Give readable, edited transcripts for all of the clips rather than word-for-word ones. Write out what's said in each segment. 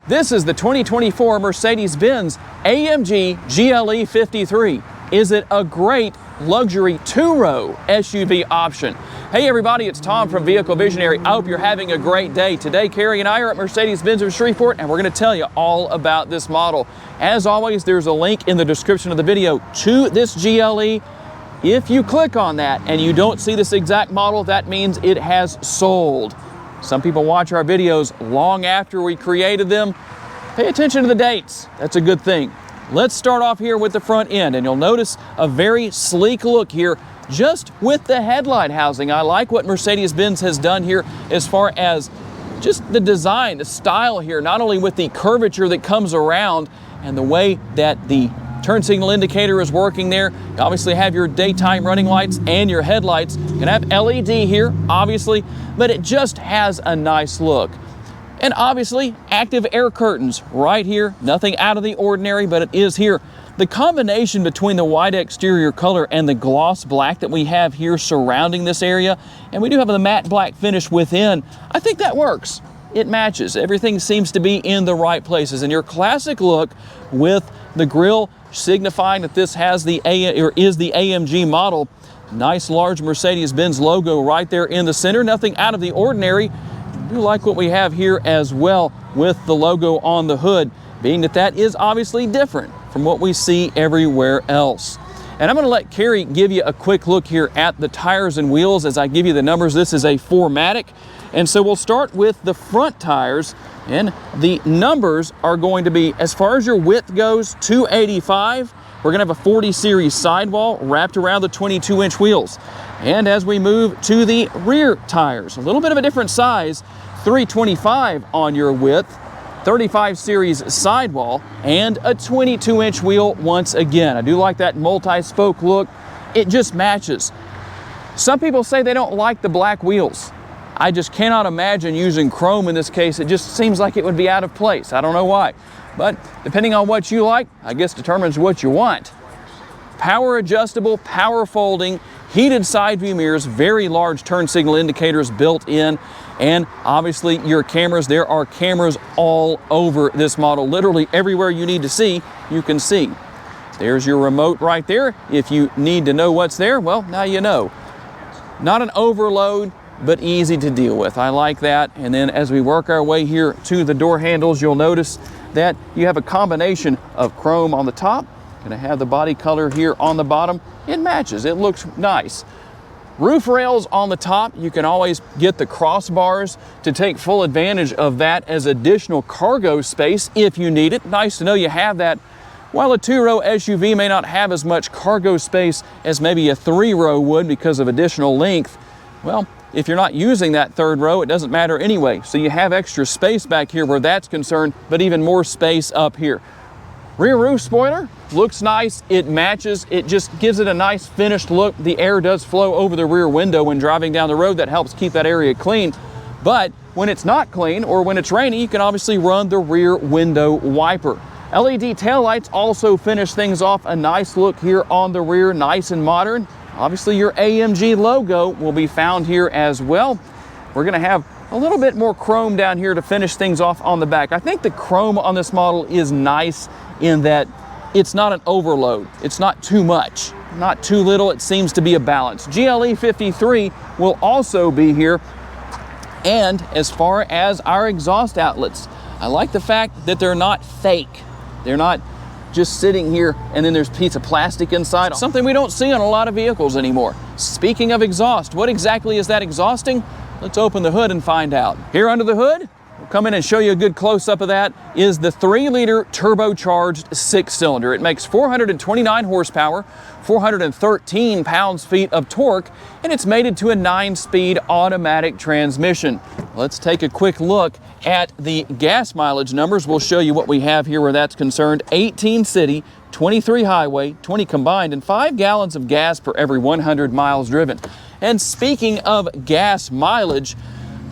This is the 2024 Mercedes Benz AMG GLE 53. Is it a great luxury two-row SUV option? Hey everybody, it's Tom from Vehicle Visionary. I hope you're having a great day. Today, Carrie and I are at Mercedes Benz of Shreveport, and we're going to tell you all about this model. As always, there's a link in the description of the video to this GLE. If you click on that and you don't see this exact model, that means it has sold. Some people watch our videos long after we created them. Pay attention to the dates. That's a good thing. Let's start off here with the front end, and you'll notice a very sleek look here just with the headlight housing. I like what Mercedes-Benz has done here as far as just the design, the style here, not only with the curvature that comes around and the way that the turn signal indicator is working there. You obviously have your daytime running lights and your headlights. You're gonna have LED here, obviously, but it just has a nice look. And obviously, active air curtains right here. Nothing out of the ordinary, but it is here. The combination between the white exterior color and the gloss black that we have here surrounding this area, and we do have the matte black finish within, I think that works. It matches. Everything seems to be in the right places. And your classic look with the grille signifying that this has is the AMG model. Nice large Mercedes-Benz logo right there in the center. Nothing out of the ordinary. I do like what we have here as well with the logo on the hood, being that that is obviously different from what we see everywhere else. And I'm going to let Carrie give you a quick look here at the tires and wheels as I give you the numbers. This is a 4MATIC. And so we'll start with the front tires, and the numbers are going to be, as far as your width goes, 285. We're going to have a 40 series sidewall wrapped around the 22-inch wheels. And as we move to the rear tires, a little bit of a different size, 325 on your width, 35 series sidewall, and a 22-inch wheel once again. I do like that multi-spoke look. It just matches. Some people say they don't like the black wheels. I just cannot imagine using chrome in this case. It just seems like it would be out of place. I don't know why. But depending on what you like, I guess determines what you want. Power adjustable, power folding, heated side view mirrors, very large turn signal indicators built in, and obviously your cameras. There are cameras all over this model. Literally everywhere you need to see, you can see. There's your remote right there. If you need to know what's there, well, now you know. Not an overload, but easy to deal with. I like that. And then as we work our way here to the door handles, you'll notice that you have a combination of chrome on the top. Gonna have the body color here on the bottom. It matches, it looks nice. Roof rails on the top. You can always get the crossbars to take full advantage of that as additional cargo space if you need it. Nice to know you have that. While a two-row SUV may not have as much cargo space as maybe a three-row would because of additional length, well, if you're not using that third row, it doesn't matter anyway. So you have extra space back here where that's concerned, but even more space up here. Rear roof spoiler looks nice. It matches. It just gives it a nice finished look. The air does flow over the rear window when driving down the road. That helps keep that area clean. But when it's not clean or when it's rainy, you can obviously run the rear window wiper. LED taillights also finish things off. A nice look here on the rear, nice and modern. Obviously your AMG logo will be found here as well. We're gonna have a little bit more chrome down here to finish things off on the back. I think the chrome on this model is nice in that it's not an overload. It's not too much, not too little. It seems to be a balance. GLE 53 will also be here. And as far as our exhaust outlets, I like the fact that they're not fake. They're not just sitting here and then there's a piece of plastic inside. Something we don't see on a lot of vehicles anymore. Speaking of exhaust, what exactly is that exhausting? Let's open the hood and find out. Here under the hood, we'll come in and show you a good close-up of that, is the 3-liter turbocharged 6-cylinder. It makes 429 horsepower, 413 pounds-feet of torque, and it's mated to a 9-speed automatic transmission. Let's take a quick look at the gas mileage numbers. We'll show you what we have here where that's concerned. 18 city, 23 highway, 20 combined, and 5 gallons of gas per every 100 miles driven. And speaking of gas mileage,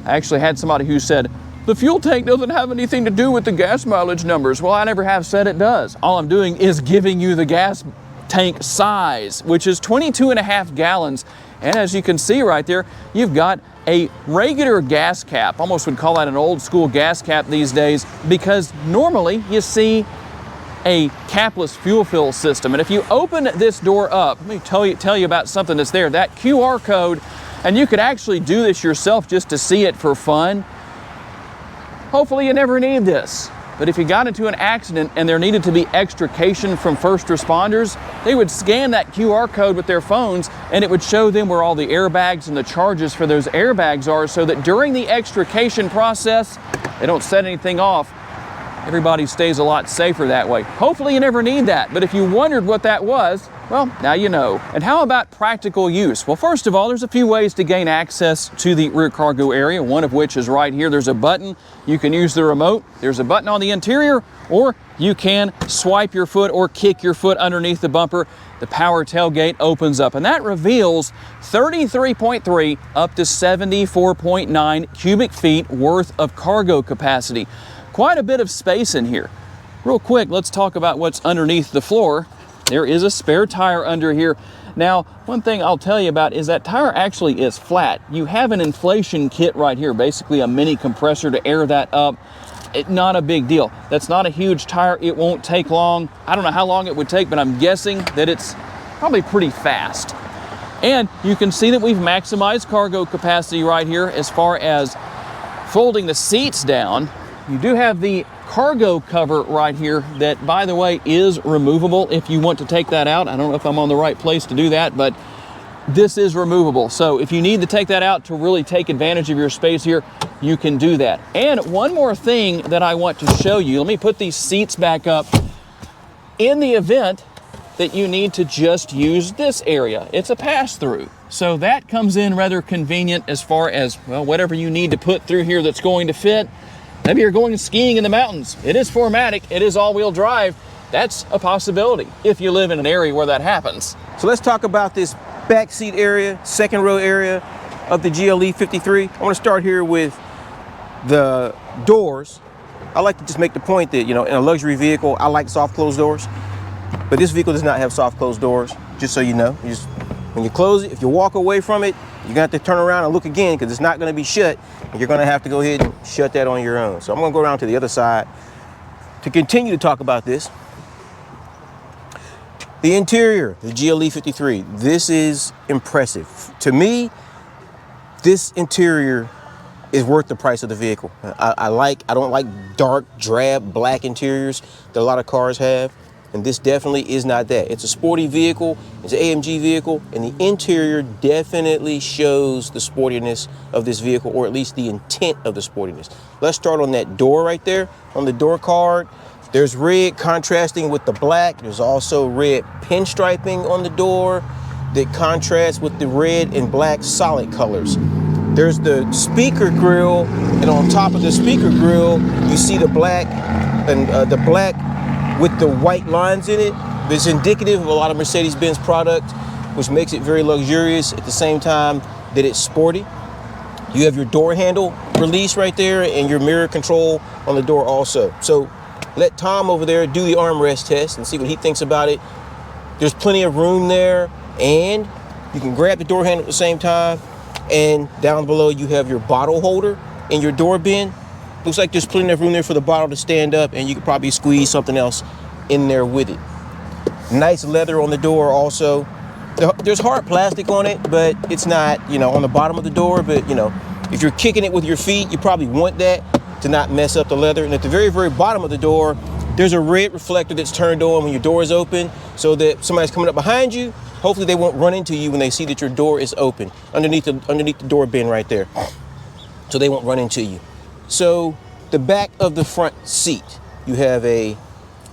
I actually had somebody who said, the fuel tank doesn't have anything to do with the gas mileage numbers. Well, I never have said it does. All I'm doing is giving you the gas tank size, which is 22.5 gallons. And as you can see right there, you've got a regular gas cap. Almost would call that an old school gas cap these days, because normally you see a capless fuel fill system. And if you open this door up, let me tell you about something that's there, that QR code, and you could actually do this yourself just to see it for fun. Hopefully you never need this. But if you got into an accident and there needed to be extrication from first responders, they would scan that QR code with their phones, and it would show them where all the airbags and the charges for those airbags are, so that during the extrication process, they don't set anything off. Everybody stays a lot safer that way. Hopefully you never need that, but if you wondered what that was, well, now you know. And how about practical use? Well, first of all, there's a few ways to gain access to the rear cargo area, one of which is right here. There's a button. You can use the remote. There's a button on the interior, or you can swipe your foot or kick your foot underneath the bumper. The power tailgate opens up, and that reveals 33.3 up to 74.9 cubic feet worth of cargo capacity. Quite a bit of space in here. Real quick, let's talk about what's underneath the floor. There is a spare tire under here. Now, one thing I'll tell you about is that tire actually is flat. You have an inflation kit right here, basically a mini compressor to air that up. Not a big deal. That's not a huge tire. It won't take long. I don't know how long it would take, but I'm guessing that it's probably pretty fast. And you can see that we've maximized cargo capacity right here as far as folding the seats down. You do have the cargo cover right here that, by the way, is removable if you want to take that out. I don't know if I'm on the right place to do that, but this is removable. So if you need to take that out to really take advantage of your space here, you can do that. And one more thing that I want to show you, let me put these seats back up. In the event that you need to just use this area, it's a pass-through. So that comes in rather convenient as far as, well, whatever you need to put through here that's going to fit. Maybe you're going skiing in the mountains. It is 4MATIC, it is all-wheel drive. That's a possibility if you live in an area where that happens. So let's talk about this back seat area, second row area of the GLE 53. I want to start here with the doors. I like to just make the point that, you know, in a luxury vehicle, I like soft closed doors, but this vehicle does not have soft closed doors, just so you know. When you close it, if you walk away from it, you're gonna have to turn around and look again, because it's not gonna be shut, and you're gonna have to go ahead and shut that on your own. So I'm gonna go around to the other side to continue to talk about this. The interior, the GLE 53, this is impressive. To me, this interior is worth the price of the vehicle. I don't like dark, drab, black interiors that a lot of cars have. And this definitely is not that. It's a sporty vehicle, it's an AMG vehicle, and the interior definitely shows the sportiness of this vehicle, or at least the intent of the sportiness. Let's start on that door right there. On the door card, there's red contrasting with the black. There's also red pinstriping on the door that contrasts with the red and black solid colors. There's the speaker grille, and on top of the speaker grille, you see the black, and the black with the white lines in it. It's indicative of a lot of Mercedes Benz product, which makes it very luxurious at the same time that it's sporty. You have your door handle release right there and your mirror control on the door also. So let Tom over there do the armrest test and see what he thinks about it. There's plenty of room there, and you can grab the door handle at the same time. And down below you have your bottle holder and your door bin. Looks like there's plenty of room there for the bottle to stand up, and you could probably squeeze something else in there with it. Nice leather on the door also. There's hard plastic on it, but it's not, you know, on the bottom of the door. But, you know, if you're kicking it with your feet, you probably want that to not mess up the leather. And at the very, very bottom of the door, there's a red reflector that's turned on when your door is open, so that somebody's coming up behind you, hopefully they won't run into you when they see that your door is open, underneath the door bin right there, so they won't run into you. So the back of the front seat, you have a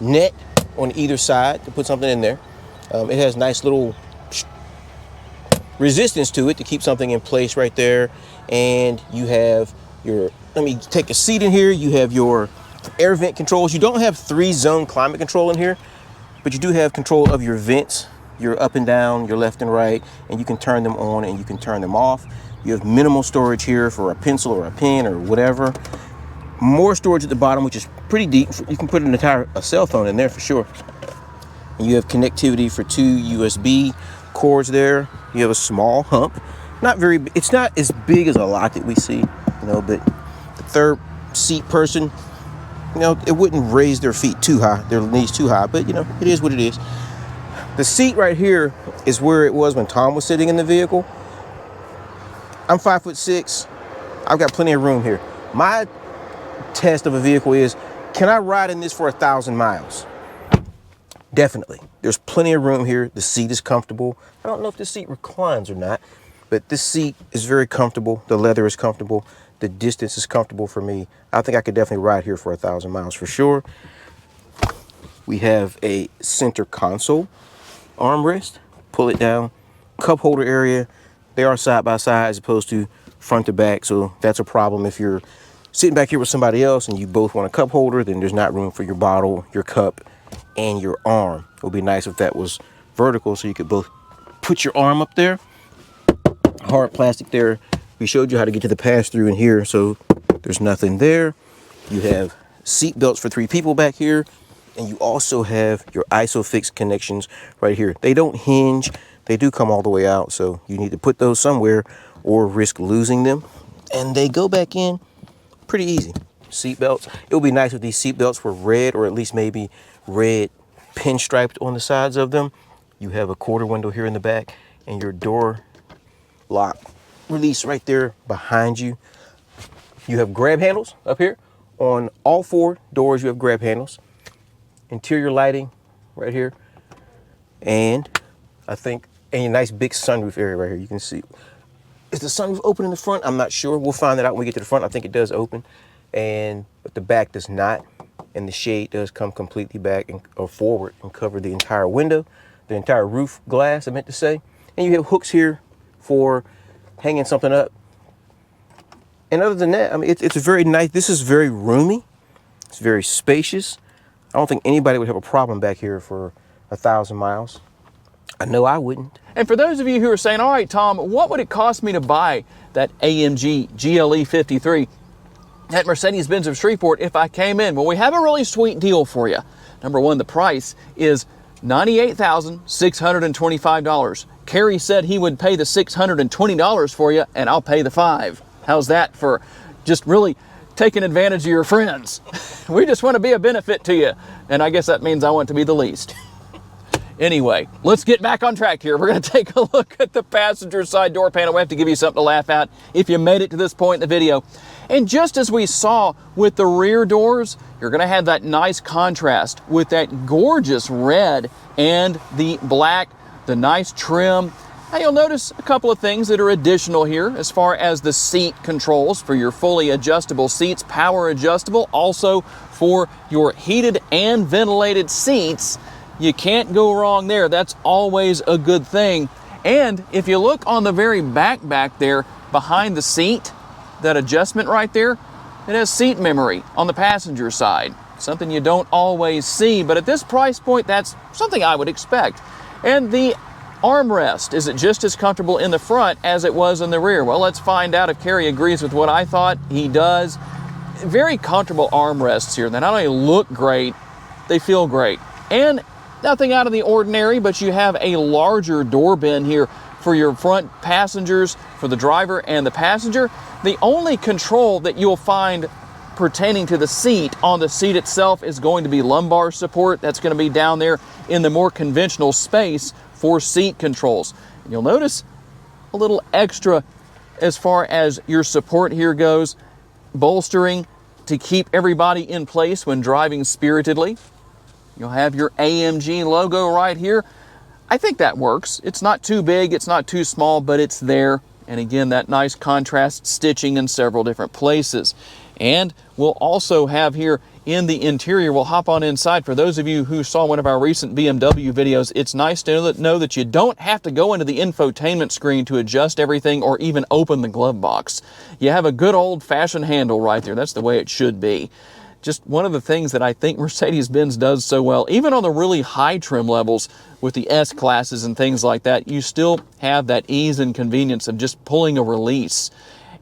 net on either side to put something in there. It has nice little resistance to it to keep something in place right there. And you have your, let me take a seat in here. You have your air vent controls. You don't have 3-zone climate control in here, but you do have control of your vents, your up and down, your left and right, and you can turn them on and you can turn them off. You have minimal storage here for a pencil or a pen or whatever. More storage at the bottom, which is pretty deep. You can put a cell phone in there for sure. And you have connectivity for 2 USB cords there. You have a small hump. Not very, it's not as big as a lot that we see, you know, but the third seat person, you know, it wouldn't raise their feet too high, their knees too high, but you know, it is what it is. The seat right here is where it was when Tom was sitting in the vehicle. I'm 5'6". I've got plenty of room here. My test of a vehicle is, can I ride in this for 1,000 miles? Definitely. There's plenty of room here. The seat is comfortable. I don't know if the seat reclines or not, but this seat is very comfortable. The leather is comfortable. The distance is comfortable for me. I think I could definitely ride here for 1,000 miles for sure. We have a center console armrest. Pull it down. Cup holder area. They are side by side as opposed to front to back, so that's a problem. If you're sitting back here with somebody else and you both want a cup holder, then there's not room for your bottle, your cup, and your arm. It would be nice if that was vertical so you could both put your arm up there. Hard plastic there. We showed you how to get to the pass-through in here, so there's nothing there. You have seat belts for 3 people back here, and you also have your ISOFIX connections right here. They don't hinge. They do come all the way out, so you need to put those somewhere or risk losing them. And they go back in pretty easy. Seat belts. It would be nice if these seat belts were red, or at least maybe red pinstriped on the sides of them. You have a quarter window here in the back, and your door lock release right there behind you. You have grab handles up here. On all 4 doors, you have grab handles. Interior lighting right here. And I think a nice big sunroof area right here. You can see. Is the sunroof open in the front? I'm not sure. We'll find that out when we get to the front. I think it does open. But the back does not. And the shade does come completely back or forward and cover the entire window, the entire roof glass, I meant to say. And you have hooks here for hanging something up. And other than that, I mean, it's very nice. This is very roomy. It's very spacious. I don't think anybody would have a problem back here for 1,000 miles. I know I wouldn't. And for those of you who are saying, all right, Tom, what would it cost me to buy that AMG GLE 53 at Mercedes Benz of Shreveport if I came in? Well, we have a really sweet deal for you. Number one, the price is $98,625. Kerry said he would pay the $620 for you, and I'll pay the $5. How's that for just really taking advantage of your friends? We just want to be a benefit to you, and I guess that means I want to be the least. Anyway, let's get back on track here. We're going to take a look at the passenger side door panel. We have to give you something to laugh at if you made it to this point in the video. And just as we saw with the rear doors, you're going to have that nice contrast with that gorgeous red and the black, the nice trim. Now you'll notice a couple of things that are additional here as far as the seat controls for your fully adjustable seats, power adjustable, also for your heated and ventilated seats. You can't go wrong there. That's always a good thing. And if you look on the very back there, behind the seat, that adjustment right there, it has seat memory on the passenger side. Something you don't always see, but at this price point, that's something I would expect. And the armrest, is it just as comfortable in the front as it was in the rear? Well, let's find out if Kerry agrees with what I thought. He does. Very comfortable armrests here. They not only look great, they feel great. And nothing out of the ordinary, but you have a larger door bin here for your front passengers, for the driver and the passenger. The only control that you'll find pertaining to the seat on the seat itself is going to be lumbar support. That's going to be down there in the more conventional space for seat controls. And you'll notice a little extra as far as your support here goes, bolstering to keep everybody in place when driving spiritedly. You'll have your AMG logo right here. I think that works. It's not too big, it's not too small, but it's there. And again, that nice contrast stitching in several different places. And we'll also have here in the interior, we'll hop on inside. For those of you who saw one of our recent BMW videos, it's nice to know that you don't have to go into the infotainment screen to adjust everything or even open the glove box. You have a good old-fashioned handle right there. That's the way it should be. Just one of the things that I think Mercedes-Benz does so well, even on the really high trim levels with the S-classes and things like that, you still have that ease and convenience of just pulling a release.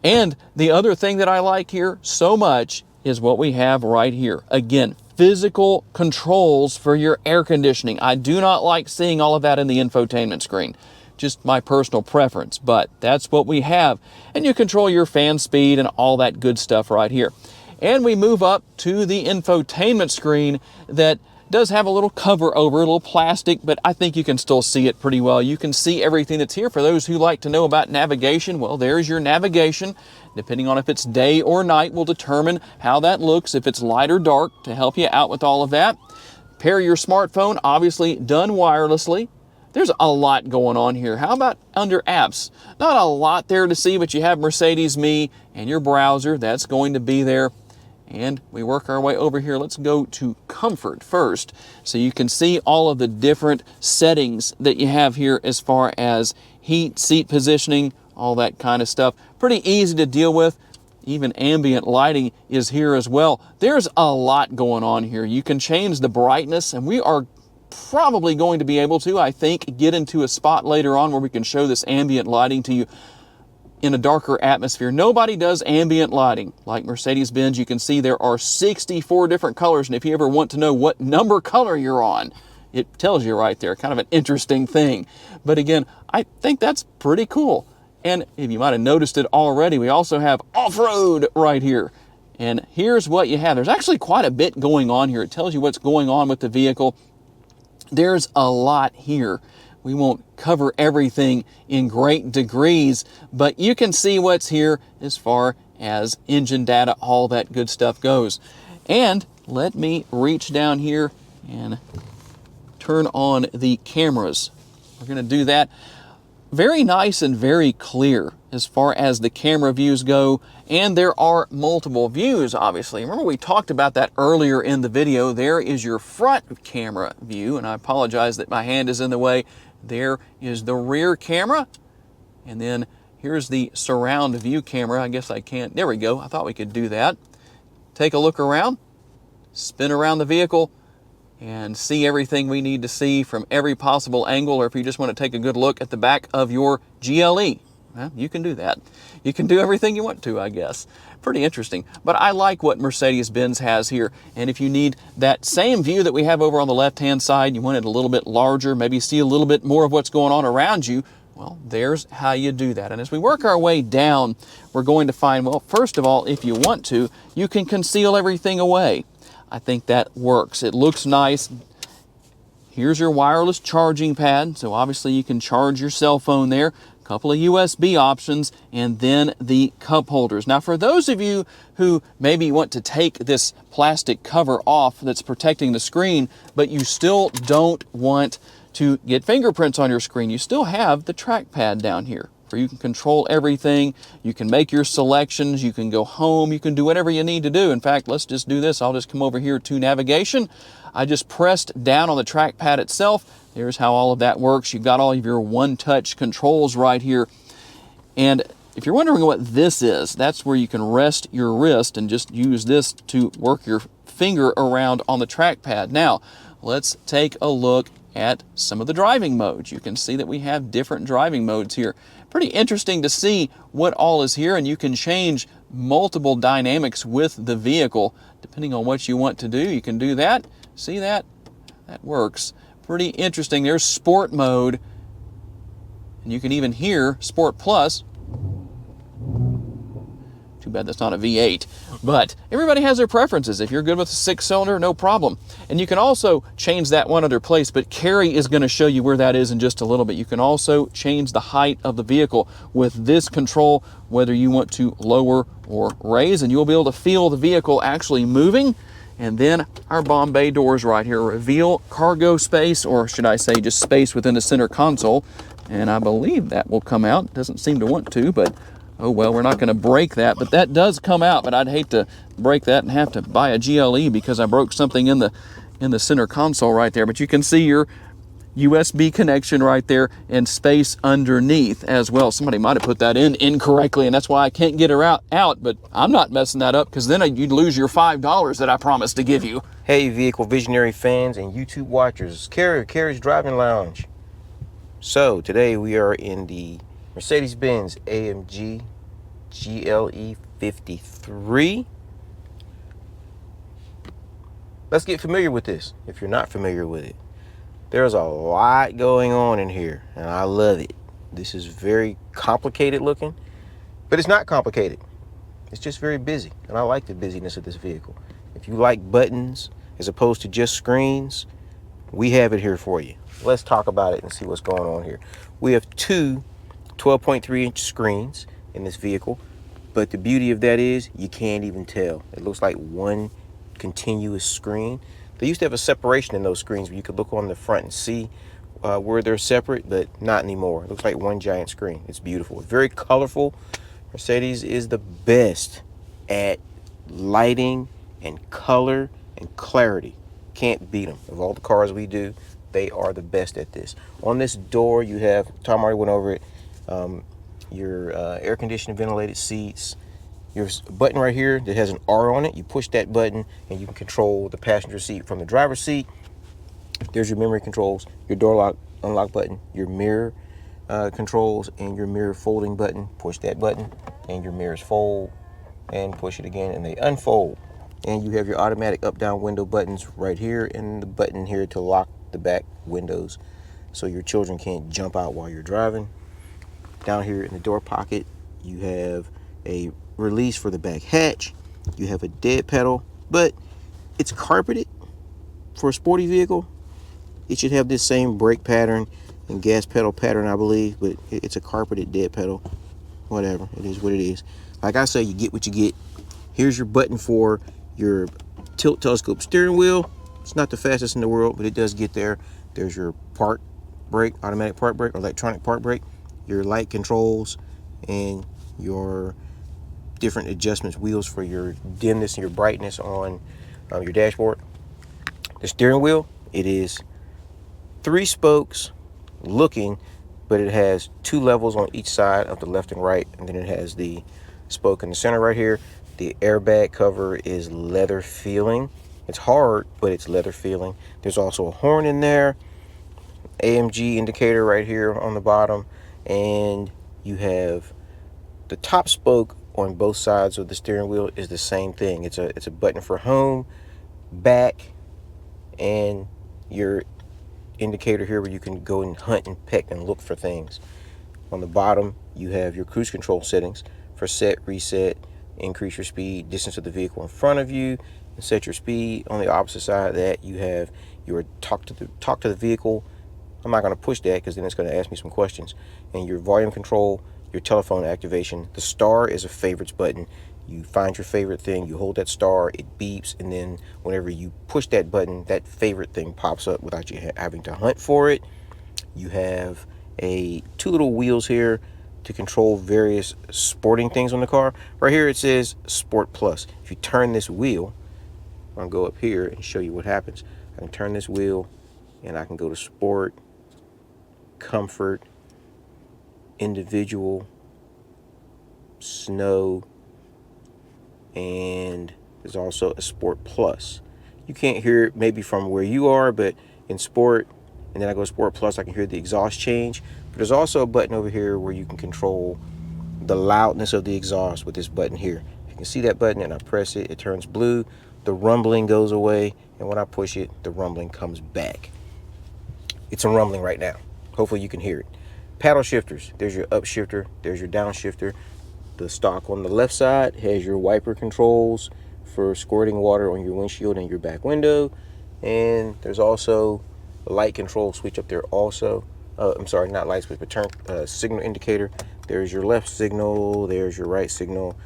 And the other thing that I like here so much is what we have right here. Again, physical controls for your air conditioning. I do not like seeing all of that in the infotainment screen. just my personal preference, but that's what we have. And you control your fan speed and all that good stuff right here. And we move up to the infotainment screen that does have a little cover over, a little plastic, but I think you can still see it pretty well. You can see everything that's here. For those who like to know about navigation, well, there's your navigation. Depending on if it's day or night will determine how that looks, if it's light or dark, to help you out with all of that. Pair your smartphone, obviously done wirelessly. There's a lot going on here. How about under apps? Not a lot there to see, but you have Mercedes Me and your browser. That's going to be there. And we work our way over here. Let's go to comfort first, so you can see all of the different settings that you have here as far as heat, seat positioning, all that kind of stuff. Pretty easy to deal with. Even ambient lighting is here as well. There's a lot going on here. You can change the brightness, and we are probably going to be able to, I think, get into a spot later on where we can show this ambient lighting to you in a darker atmosphere. Nobody does ambient lighting like Mercedes-Benz. You can see there are 64 different colors, and if you ever want to know what number color you're on, it tells you right there. Kind of an interesting thing. But again, I think that's pretty cool. And if you might have noticed it already, we also have off-road right here. And here's what you have. There's actually quite a bit going on here. It tells you what's going on with the vehicle. There's a lot here. We won't cover everything in great degrees, but you can see what's here as far as engine data, all that good stuff goes. And let me reach down here and turn on the cameras. We're going to do that. Very nice and very clear as far as the camera views go, and there are multiple views, obviously. Remember, we talked about that earlier in the video. There is your front camera view, and I apologize that my hand is in the way. There is the rear camera, and then here's the surround view camera. I guess I can't. There we go. I thought we could do that. Take a look around, spin around the vehicle, and see everything we need to see from every possible angle, or if you just want to take a good look at the back of your GLE. Well, you can do that. You can do everything you want to, I guess. Pretty interesting. But I like what Mercedes-Benz has here. And if you need that same view that we have over on the left-hand side, you want it a little bit larger, maybe see a little bit more of what's going on around you, well, there's how you do that. And as we work our way down, we're going to find, well, first of all, if you want to, you can conceal everything away. I think that works. It looks nice. Here's your wireless charging pad. So obviously you can charge your cell phone there. Couple of USB options, and then the cup holders. Now, for those of you who maybe want to take this plastic cover off that's protecting the screen, but you still don't want to get fingerprints on your screen, you still have the trackpad down here where you can control everything. You can make your selections. You can go home. You can do whatever you need to do. In fact, let's just do this. I'll just come over here to navigation. I just pressed down on the trackpad itself. There's how all of that works. You've got all of your one-touch controls right here. And if you're wondering what this is, that's where you can rest your wrist and just use this to work your finger around on the trackpad. Now, let's take a look at some of the driving modes. You can see that we have different driving modes here. Pretty interesting to see what all is here, and you can change multiple dynamics with the vehicle depending on what you want to do. You can do that. See that? That works. Pretty interesting. There's Sport mode, and you can even hear Sport Plus. Too bad that's not a V8, but everybody has their preferences. If you're good with a 6-cylinder, no problem. And you can also change that one other place, but Carrie is going to show you where that is in just a little bit. You can also change the height of the vehicle with this control, whether you want to lower or raise, and you'll be able to feel the vehicle actually moving. And then our bomb bay doors right here reveal cargo space, or should I say just space within the center console. And I believe that will come out. Doesn't seem to want to, but oh well, we're not going to break that. But that does come out, but I'd hate to break that and have to buy a GLE because I broke something in the center console right there. But you can see your USB connection right there and space underneath as well. Somebody might have put that in incorrectly, and that's why I can't get her out, but I'm not messing that up because then you'd lose your $5 that I promised to give you. Hey, Vehicle Visionary fans and YouTube watchers, Carrie's Driving Lounge. So today we are in the Mercedes Benz AMG GLE 53. Let's get familiar with this if you're not familiar with it. There's a lot going on in here, and I love it. This is very complicated looking, but it's not complicated. It's just very busy, and I like the busyness of this vehicle. If you like buttons as opposed to just screens, we have it here for you. Let's talk about it and see what's going on here. We have two 12.3-inch screens in this vehicle, but the beauty of that is you can't even tell. It looks like one continuous screen. They used to have a separation in those screens where you could look on the front and see where they're separate, but not anymore. It looks like one giant screen. It's beautiful. It's very colorful. Mercedes is the best at lighting and color and clarity. Can't beat them. Of all the cars we do, they are the best at this. On this door, you have, Tom already went over it, your air conditioned ventilated seats. Your button right here that has an R on it, you push that button and you can control the passenger seat from the driver's seat. There's your memory controls, your door lock, unlock button, your mirror controls, and your mirror folding button. Push that button and your mirrors fold, and push it again and they unfold. And you have your automatic up down window buttons right here, and the button here to lock the back windows so your children can't jump out while you're driving. Down here in the door pocket, you have a release for the back hatch. You have a dead pedal, but it's carpeted for a sporty vehicle. It should have this same brake pattern and gas pedal pattern, I believe, but it's a carpeted dead pedal. Whatever, it is what it is. Like I say, you get what you get. Here's your button for your tilt telescope steering wheel. It's not the fastest in the world, but it does get there. There's your park brake, automatic park brake, or electronic park brake, your light controls, and your different adjustments, wheels for your dimness and your brightness on your dashboard. The steering wheel, it is 3 spokes looking, but it has 2 levels on each side of the left and right, and then it has the spoke in the center right here. The airbag cover is leather feeling. It's hard, but it's leather feeling. There's also a horn in there, AMG indicator right here on the bottom, and you have the top spoke on both sides of the steering wheel is the same thing. It's a button for home, back, and your indicator here where you can go and hunt and peck and look for things. On the bottom, you have your cruise control settings for set, reset, increase your speed, distance of the vehicle in front of you, and set your speed. On the opposite side of that, you have your talk to the vehicle. I'm not going to push that because then it's going to ask me some questions. And your volume control, your telephone activation. The star is a favorites button. You find your favorite thing, you hold that star, it beeps, and then whenever you push that button, that favorite thing pops up without you having to hunt for it. You have 2 little wheels here to control various sporting things on the car. Right here it says Sport Plus. If you turn this wheel, I'll go up here and show you what happens. I can turn this wheel and I can go to Sport, Comfort, Individual, Snow, and there's also a Sport Plus. You can't hear it maybe from where you are, but in Sport, and then I go to Sport Plus, I can hear the exhaust change. But there's also a button over here where you can control the loudness of the exhaust with this button here. You can see that button and I press it, it turns blue, the rumbling goes away, and when I push it, the rumbling comes back. It's a rumbling right now. Hopefully you can hear it. Paddle shifters, there's your up shifter, there's your down shifter. The stock on the left side has your wiper controls for squirting water on your windshield and your back window. And there's also a light control switch up there also. I'm sorry, not light switch, but turn signal indicator. There's your left signal, there's your right signal.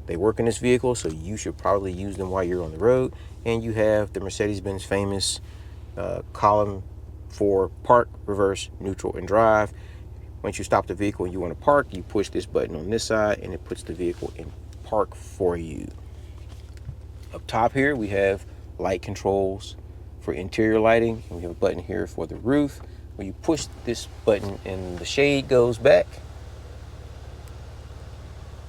They work in this vehicle, so you should probably use them while you're on the road. And you have the Mercedes Benz famous column for park, reverse, neutral, and drive. Once you stop the vehicle and you want to park, you push this button on this side and it puts the vehicle in park for you. Up top here, we have light controls for interior lighting. And we have a button here for the roof. When you push this button and the shade goes back.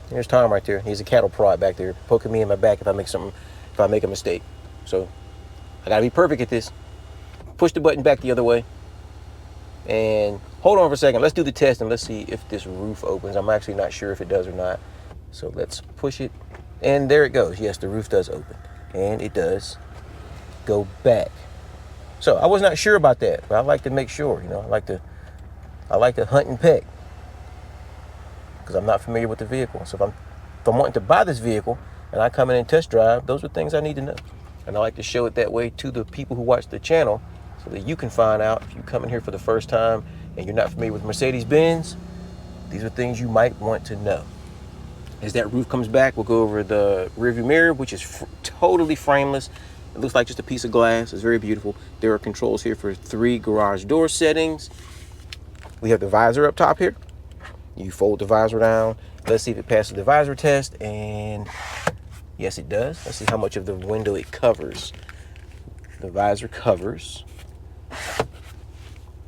There's Tom right there. He's a cattle prod back there, poking me in my back if I make a mistake. So I gotta be perfect at this. Push the button back the other way. And hold on for a second. Let's do the test and let's see if this roof opens. I'm actually not sure if it does or not. So let's push it. And there it goes. Yes, the roof does open. And it does go back. So I was not sure about that, but I like to make sure, I like to hunt and peck. because I'm not familiar with the vehicle. So if I'm wanting to buy this vehicle and I come in and test drive, those are things I need to know. And I like to show it that way to the people who watch the channel so that you can find out if you come in here for the first time and you're not familiar with Mercedes Benz, these are things you might want to know. As that roof comes back, we'll go over the rearview mirror, which is totally frameless. It looks like just a piece of glass. It's very beautiful. There are controls here for 3 garage door settings. We have the visor up top here. You fold the visor down. Let's see if it passes the visor test. And yes, it does. Let's see how much of the window it covers. The visor covers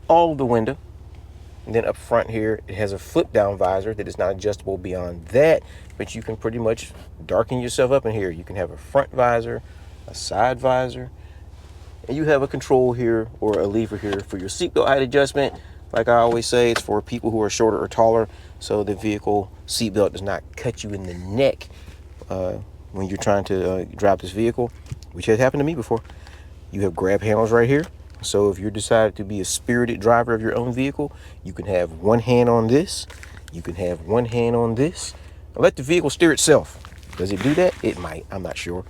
all of the window. And then up front here, it has a flip down visor that is not adjustable beyond that, but you can pretty much darken yourself up in here. You can have a front visor, a side visor, and you have a control here or a lever here for your seatbelt height adjustment. Like I always say, it's for people who are shorter or taller, so the vehicle seatbelt does not cut you in the neck when you're trying to drive this vehicle, which has happened to me before. You have grab handles right here. So if you decided to be a spirited driver of your own vehicle, you can have one hand on this, you can have one hand on this, and let the vehicle steer itself. Does it do that? It might, I'm not sure.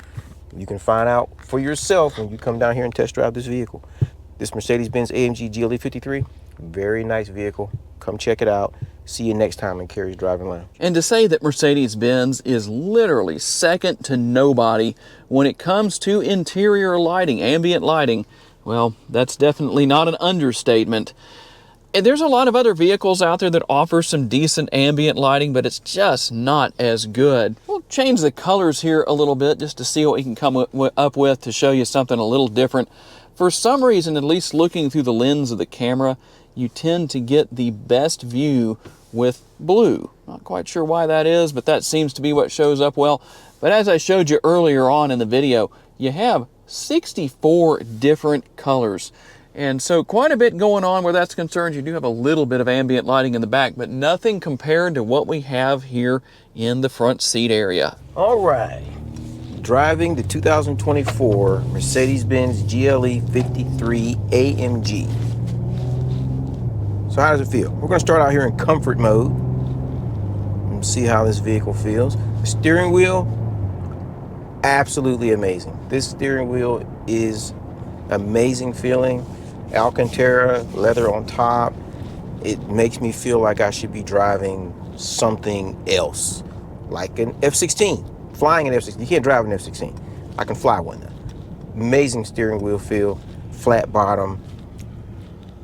You can find out for yourself when you come down here and test drive this vehicle. This Mercedes Benz AMG GLE 53, very nice vehicle. Come check it out. See you next time in Carrie's Driving Lounge. And to say that Mercedes Benz is literally second to nobody when it comes to interior lighting, ambient lighting, well, that's definitely not an understatement. And there's a lot of other vehicles out there that offer some decent ambient lighting, but it's just not as good. We'll change the colors here a little bit just to see what we can come up with to show you something a little different. For some reason, at least looking through the lens of the camera, you tend to get the best view with blue. Not quite sure why that is, but that seems to be what shows up well. But as I showed you earlier on in the video, you have 64 different colors. And so quite a bit going on where that's concerned. You do have a little bit of ambient lighting in the back, but nothing compared to what we have here in the front seat area. All right. Driving the 2024 Mercedes-Benz GLE 53 AMG. So how does it feel? We're going to start out here in comfort mode and see how this vehicle feels. The steering wheel, absolutely amazing. This steering wheel is amazing feeling. Alcantara, leather on top. It makes me feel like I should be driving something else, like an F-16, flying an F-16. You can't drive an F-16. I can fly one now. Amazing steering wheel feel, flat bottom.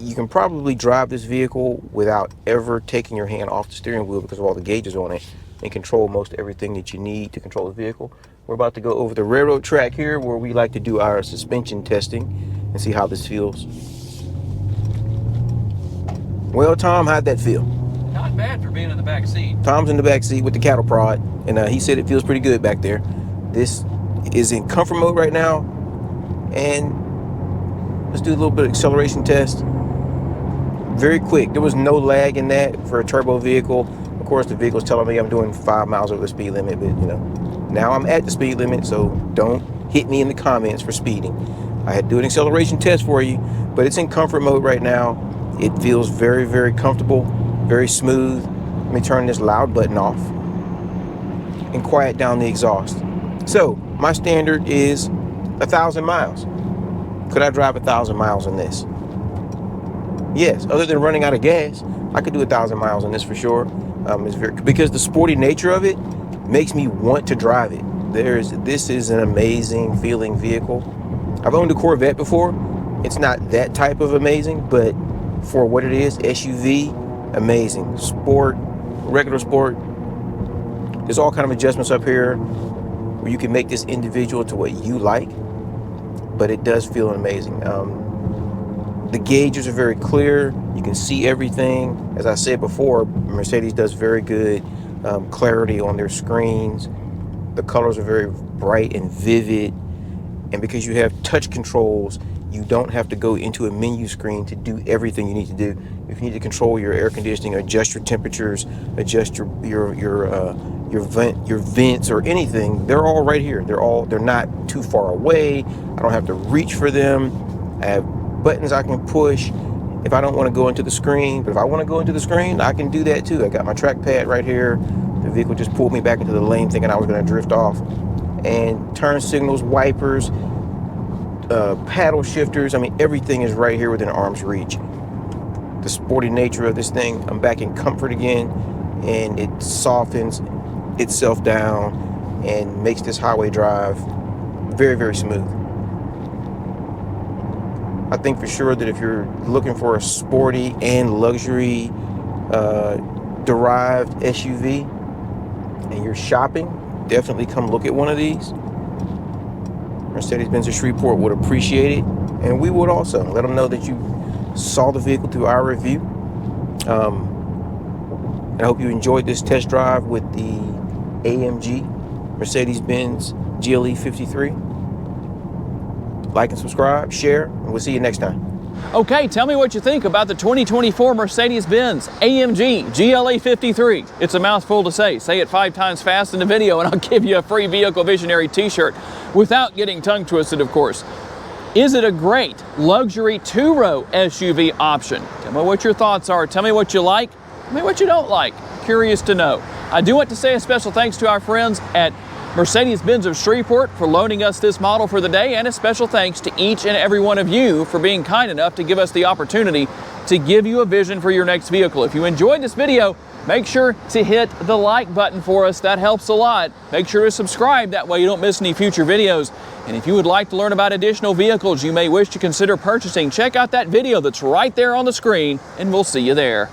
You can probably drive this vehicle without ever taking your hand off the steering wheel because of all the gauges on it and control most everything that you need to control the vehicle. We're about to go over the railroad track here where we like to do our suspension testing and see how this feels. Well, Tom, how'd that feel? Not bad for being in the back seat. Tom's in the back seat with the cattle prod, and he said it feels pretty good back there. This is in comfort mode right now, and let's do a little bit of acceleration test. Very quick. There was no lag in that for a turbo vehicle. Of course, the vehicle's telling me I'm doing 5 miles over the speed limit, but you know, now I'm at the speed limit, so don't hit me in the comments for speeding. I had to do an acceleration test for you, but it's in comfort mode right now. It feels very, very comfortable, very smooth. Let me turn this loud button off and quiet down the exhaust. So my standard is 1,000 miles. Could I drive 1,000 miles in this? Yes, other than running out of gas, I could do 1,000 miles in this for sure. Because the sporty nature of it makes me want to drive it. This is an amazing feeling vehicle. I've owned a Corvette before. It's not that type of amazing, but for what it is, SUV, amazing. Sport, regular sport. There's all kind of adjustments up here where you can make this individual to what you like, but it does feel amazing. The gauges are very clear. You can see everything. As I said before, Mercedes does very good clarity on their screens. The colors are very bright and vivid. And because you have touch controls, you don't have to go into a menu screen to do everything you need to do. If you need to control your air conditioning, adjust your temperatures, adjust your vents or anything, they're all right here. They're not too far away. I don't have to reach for them. I have buttons I can push. if I don't want to go into the screen. But if I want to go into the screen, I can do that too. I got my trackpad right here. The vehicle just pulled me back into the lane thinking I was going to drift off. And turn signals, wipers, paddle shifters, I mean, everything is right here within arm's reach. The sporty nature of this thing, I'm back in comfort again, and it softens itself down and makes this highway drive very, very smooth. I think for sure that if you're looking for a sporty and luxury derived SUV and you're shopping, definitely come look at one of these. Mercedes Benz of Shreveport would appreciate it, and we would also. Let them know that you saw the vehicle through our review. And I hope you enjoyed this test drive with the AMG Mercedes Benz GLE 53. Like and subscribe, share, and we'll see you next time. Okay, tell me what you think about the 2024 Mercedes Benz AMG GLE 53. It's a mouthful to say. Say it 5 times fast in the video and I'll give you a free Vehicle Visionary t-shirt without getting tongue twisted, of course. Is it a great luxury 2-row SUV option? Tell me what your thoughts are. Tell me what you like. Tell me what you don't like. Curious to know. I do want to say a special thanks to our friends at Mercedes Benz of Shreveport for loaning us this model for the day, and a special thanks to each and every one of you for being kind enough to give us the opportunity to give you a vision for your next vehicle. If you enjoyed this video, make sure to hit the like button for us. That helps a lot. Make sure to subscribe. That way you don't miss any future videos. And if you would like to learn about additional vehicles you may wish to consider purchasing, check out that video that's right there on the screen, and we'll see you there.